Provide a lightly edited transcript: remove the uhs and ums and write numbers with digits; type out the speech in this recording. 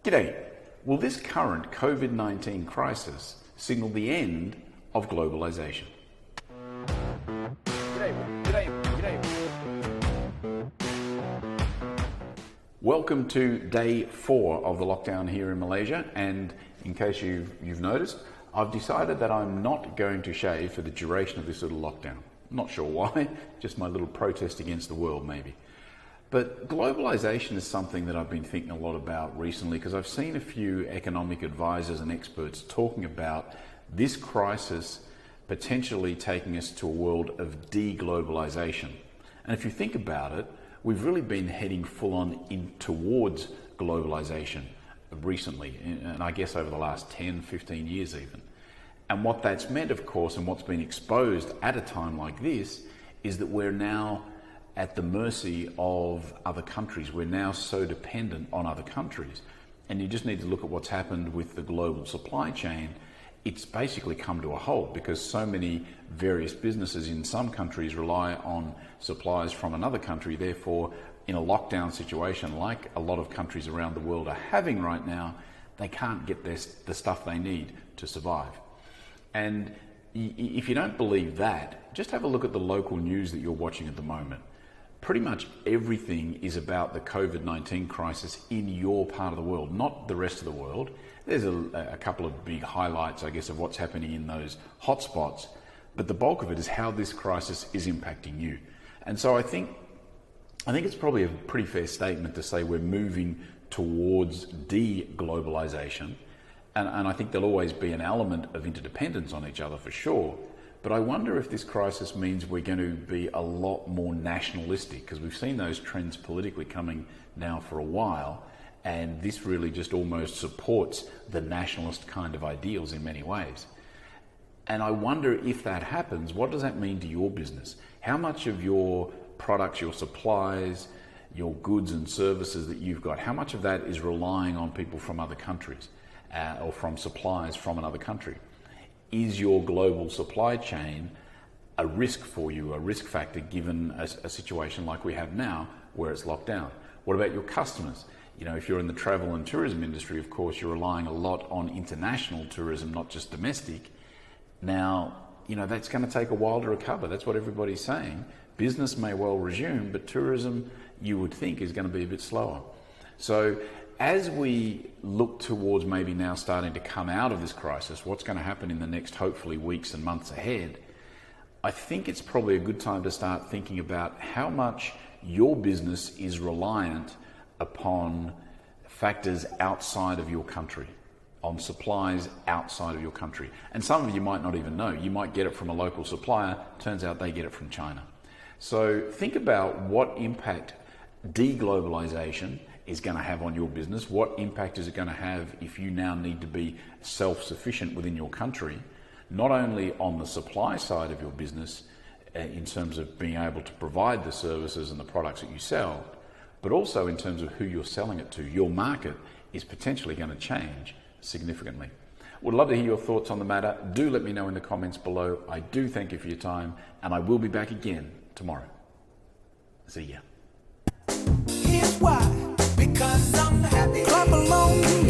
G'day. Will this current COVID-19 crisis signal the end of globalisation? Welcome to day 4 of the lockdown here in Malaysia, and in case you've noticed, I've decided that I'm not going to shave for the duration of this little lockdown. Not sure why, just my little protest against the world maybe. But globalisation is something that I've been thinking a lot about recently, because I've seen a few economic advisors and experts talking about this crisis potentially taking us to a world of de-globalisation. And if you think about it, we've really been heading full on in towards globalisation recently, and I guess over the last 10, 15 years even. And what that's meant, of course, and what's been exposed at a time like this, is that we're now at the mercy of other countries. We're now so dependent on other countries. And you just need to look at what's happened with the global supply chain. It's basically come to a halt because so many various businesses in some countries rely on supplies from another country. Therefore, in a lockdown situation like a lot of countries around the world are having right now, they can't get the stuff they need to survive. And if you don't believe that, just have a look at the local news that you're watching at the moment. Pretty much everything is about the COVID-19 crisis in your part of the world, not the rest of the world. There's a couple of big highlights, I guess, of what's happening in those hotspots, but the bulk of it is how this crisis is impacting you. And so I think it's probably a pretty fair statement to say we're moving towards de-globalisation, and I think there'll always be an element of interdependence on each other for sure. But I wonder if this crisis means we're going to be a lot more nationalistic, because we've seen those trends politically coming now for a while, and this really just almost supports the nationalist kind of ideals in many ways. And I wonder if that happens, what does that mean to your business? How much of your products, your supplies, your goods and services that you've got, how much of that is relying on people from other countries or from supplies from another country? Is your global supply chain a risk for you, a risk factor, given a situation like we have now where it's locked down? What about your customers? You know, if you're in the travel and tourism industry, of course, you're relying a lot on international tourism, not just domestic. Now, you know, that's going to take a while to recover. That's what everybody's saying. Business may well resume, but tourism, you would think, is going to be a bit slower. So as we look towards maybe now starting to come out of this crisis, what's going to happen in the next, hopefully, weeks and months ahead, I think it's probably a good time to start thinking about how much your business is reliant upon factors outside of your country, on supplies outside of your country. And some of you might not even know. You might get it from a local supplier. Turns out they get it from China. So think about what impact de-globalisation is going to have on your business. What impact is it going to have if you now need to be self-sufficient within your country, not only on the supply side of your business in terms of being able to provide the services and the products that you sell, but also in terms of who you're selling it to. Your market is potentially going to change significantly. Would love to hear your thoughts on the matter. Do let me know in the comments below. I do thank you for your time, and I will be back again tomorrow. See ya. Here's why. Because I'm happy. Clap along.